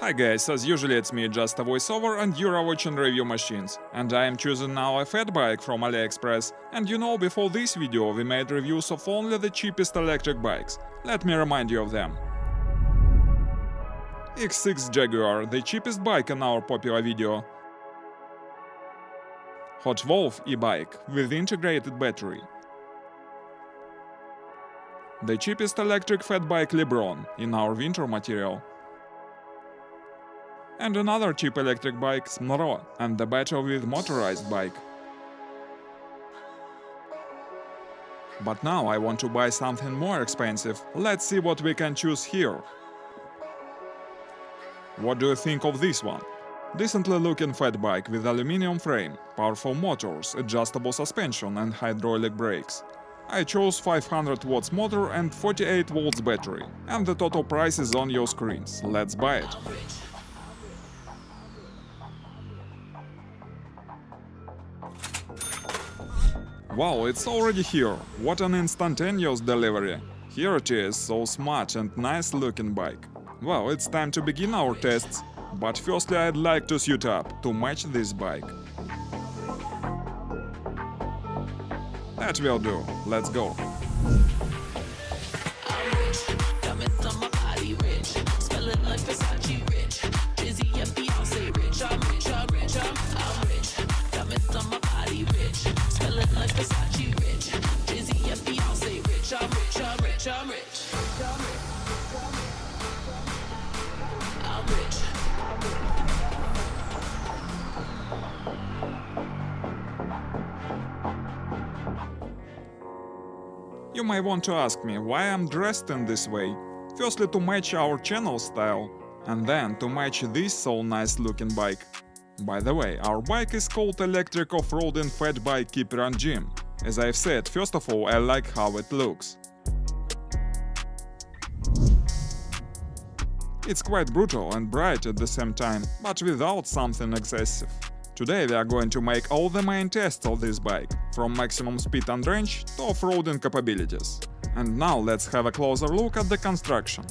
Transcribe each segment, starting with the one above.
Hi guys, as usually it's me, just a voiceover, and you're watching Review Machines. And I am choosing now a fatbike from Aliexpress. And you know, before this video we made reviews of only the cheapest electric bikes. Let me remind you of them. X6 Jaguar, the cheapest bike in our popular video. Hot Wolf e-bike with integrated battery. The cheapest electric fatbike LeBron in our winter material. And another cheap electric bike MURDA, and the battle with motorized bike. But now I want to buy something more expensive. Let's see what we can choose here. What do you think of this one? Decently looking fat bike with aluminum frame, powerful motors, adjustable suspension and hydraulic brakes. I chose 500 watts motor and 48 volts battery, and the total price is on your screens. Let's buy it. Wow, it's already here. What an instantaneous delivery. Here it is, so smart and nice looking bike. Well, it's time to begin our tests. But firstly I'd like to suit up to match this bike. That will do. Let's go. You may want to ask me why I'm dressed in this way. Firstly to match our channel style, and then to match this so nice looking bike. By the way, our bike is called Electric Off-Roading Fat Bike Keeper and Gym. As I've said, first of all I like how it looks. It's quite brutal and bright at the same time, but without something excessive. Today we are going to make all the main tests of this bike, from maximum speed and range to off-roading capabilities. And now let's have a closer look at the construction.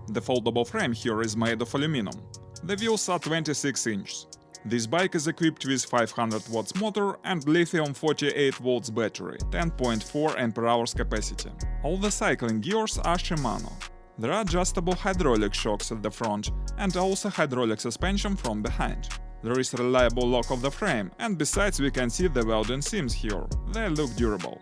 The foldable frame here is made of aluminum. The wheels are 26 inches. This bike is equipped with 500 watts motor and lithium 48 volts battery, 10.4 Ah capacity. All the cycling gears are Shimano. There are adjustable hydraulic shocks at the front and also hydraulic suspension from behind. There is reliable lock of the frame, and besides we can see the welding seams here. They look durable.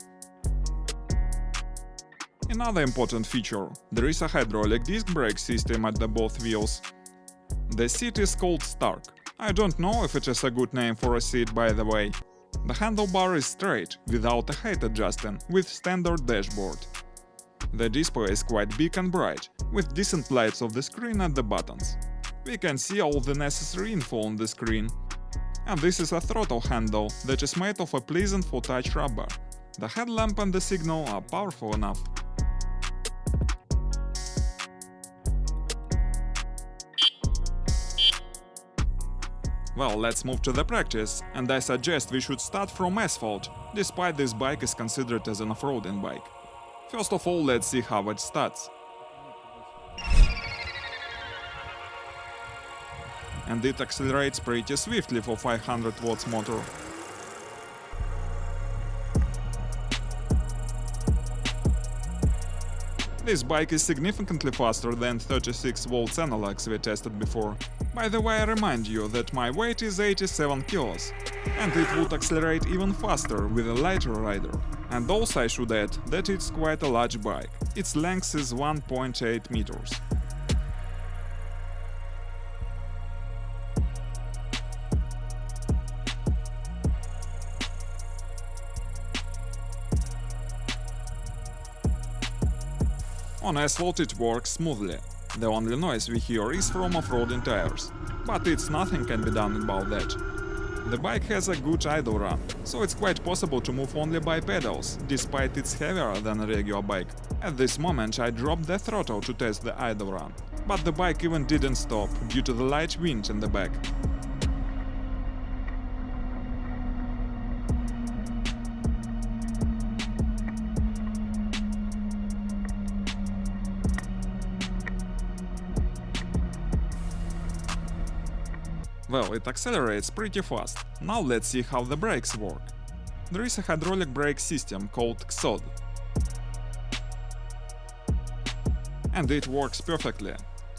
Another important feature, there is a hydraulic disc brake system at the both wheels. The seat is called Stark. I don't know if it is a good name for a seat, by the way. The handlebar is straight, without a height adjusting, with standard dashboard. The display is quite big and bright, with decent lights of the screen at the buttons. We can see all the necessary info on the screen. And this is a throttle handle that is made of a pleasant for touch rubber. The headlamp and the signal are powerful enough. Well, let's move to the practice, and I suggest we should start from asphalt, despite this bike is considered as an off-roading bike. First of all, let's see how it starts. And it accelerates pretty swiftly for 500 watts motor. This bike is significantly faster than 36 volts analogs we tested before. By the way, I remind you that my weight is 87 kilos, and it would accelerate even faster with a lighter rider. And also I should add that it's quite a large bike. Its length is 1.8 meters. On asphalt it works smoothly. The only noise we hear is from off-roading tires, but it's nothing can be done about that. The bike has a good idle run, so it's quite possible to move only by pedals, despite it's heavier than a regular bike. At this moment I dropped the throttle to test the idle run, but the bike even didn't stop due to the light wind in the back. Well, it accelerates pretty fast. Now let's see how the brakes work. There is a hydraulic brake system called XOD. And it works perfectly.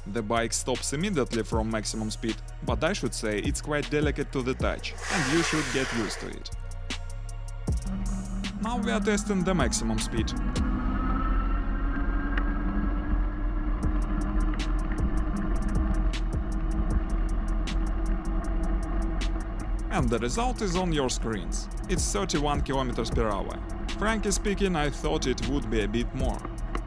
The bike stops immediately from maximum speed, but I should say it's quite delicate to the touch, and you should get used to it. Now we are testing the maximum speed. And the result is on your screens. It's 31 km per hour. Frankly speaking, I thought it would be a bit more.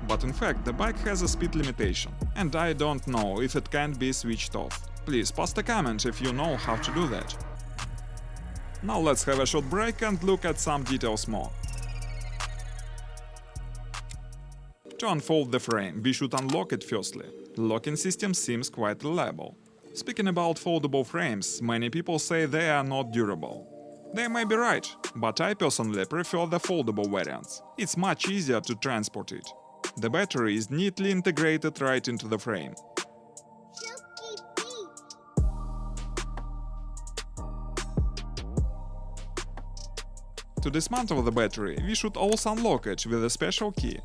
But in fact, the bike has a speed limitation, and I don't know if it can be switched off. Please post a comment if you know how to do that. Now let's have a short break and look at some details more. To unfold the frame, we should unlock it firstly. The locking system seems quite reliable. Speaking about foldable frames, many people say they are not durable. They may be right, but I personally prefer the foldable variants. It's much easier to transport it. The battery is neatly integrated right into the frame. To dismantle the battery, we should also unlock it with a special key.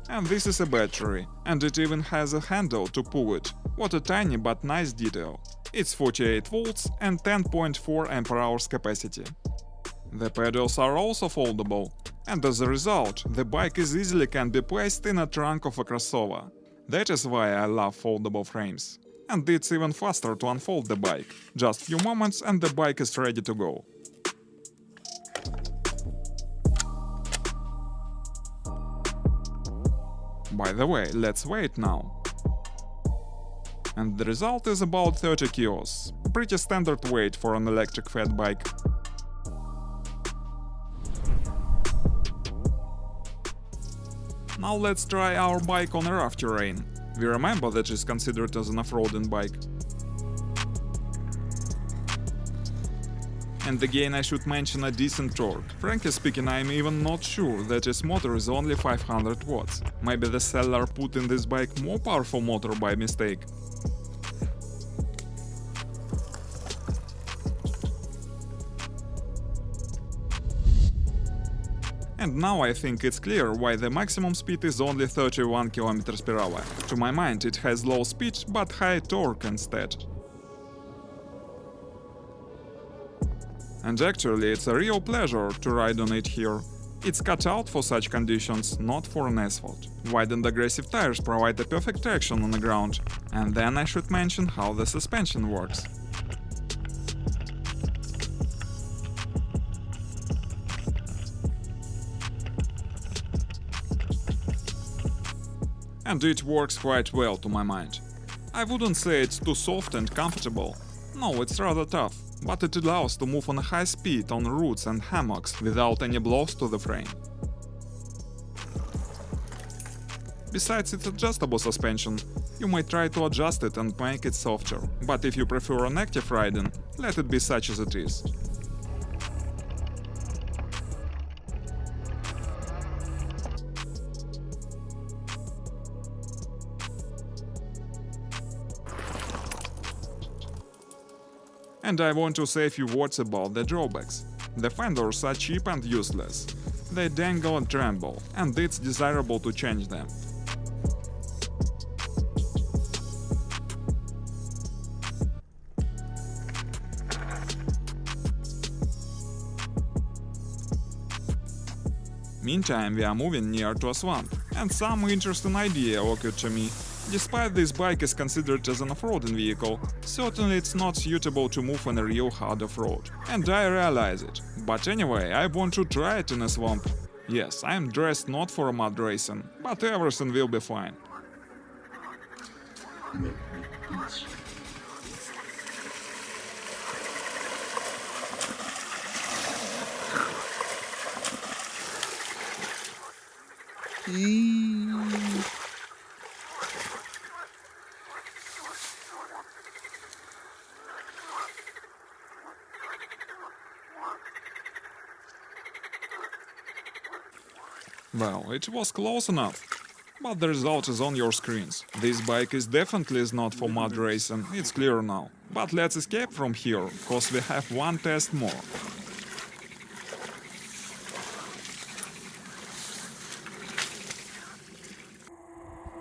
And this is a battery, and it even has a handle to pull it. What a tiny but nice detail. It's 48 volts and 10.4 Ah capacity. The pedals are also foldable, and as a result, the bike easily can be placed in a trunk of a crossover. That is why I love foldable frames. And it's even faster to unfold the bike. Just few moments and the bike is ready to go. By the way, let's wait now. And the result is about 30 kilos. Pretty standard weight for an electric fat bike. Now let's try our bike on a rough terrain. We remember that it's considered as an off-roading bike. And again I should mention a decent torque. Frankly speaking, I'm even not sure that its motor is only 500 watts. Maybe the seller put in this bike more powerful motor by mistake. And now I think it's clear why the maximum speed is only 31 km per hour. To my mind, it has low speed but high torque instead. And actually, it's a real pleasure to ride on it here. It's cut out for such conditions, not for an asphalt. Wide and aggressive tires provide a perfect traction on the ground. And then I should mention how the suspension works. And it works quite well to my mind. I wouldn't say it's too soft and comfortable. No, it's rather tough, but it allows to move on a high speed on roads and hammocks without any blows to the frame. Besides its adjustable suspension, you might try to adjust it and make it softer, but if you prefer an active riding, let it be such as it is. And I want to say a few words about the drawbacks. The fenders are cheap and useless. They dangle and tremble, and it's desirable to change them. Meantime, we are moving near to a swamp, and some interesting idea occurred to me. Despite this bike is considered as an off-roading vehicle, certainly it's not suitable to move on a real hard off-road. And I realize it. But anyway, I want to try it in a swamp. Yes, I'm dressed not for a mud racing, but everything will be fine. Well, it was close enough. But the result is on your screens. This bike is definitely not for mud racing, it's clear now. But let's escape from here, cause we have one test more.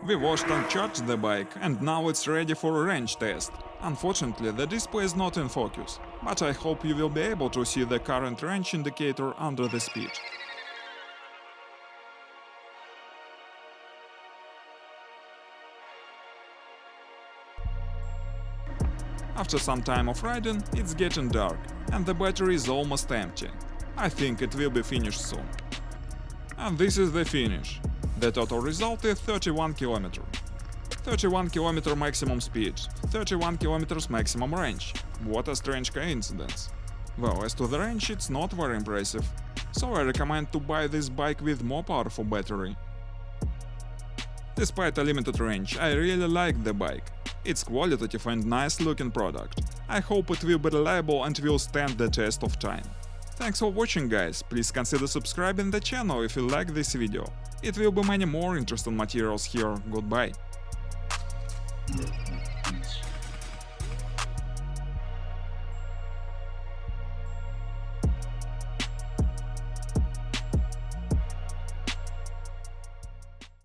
We washed and charged the bike, and now it's ready for a range test. Unfortunately, the display is not in focus, but I hope you will be able to see the current range indicator under the speed. After some time of riding, it's getting dark, and the battery is almost empty. I think it will be finished soon. And this is the finish. The total result is 31 km. 31 km maximum speed, 31 km maximum range. What a strange coincidence. Well, as to the range, it's not very impressive, so I recommend to buy this bike with more powerful battery. Despite a limited range, I really like the bike. It's qualitative and nice looking product. I hope it will be reliable and will stand the test of time. Thanks for watching, guys. Please consider subscribing the channel if you like this video. It will be many more interesting materials here. Goodbye.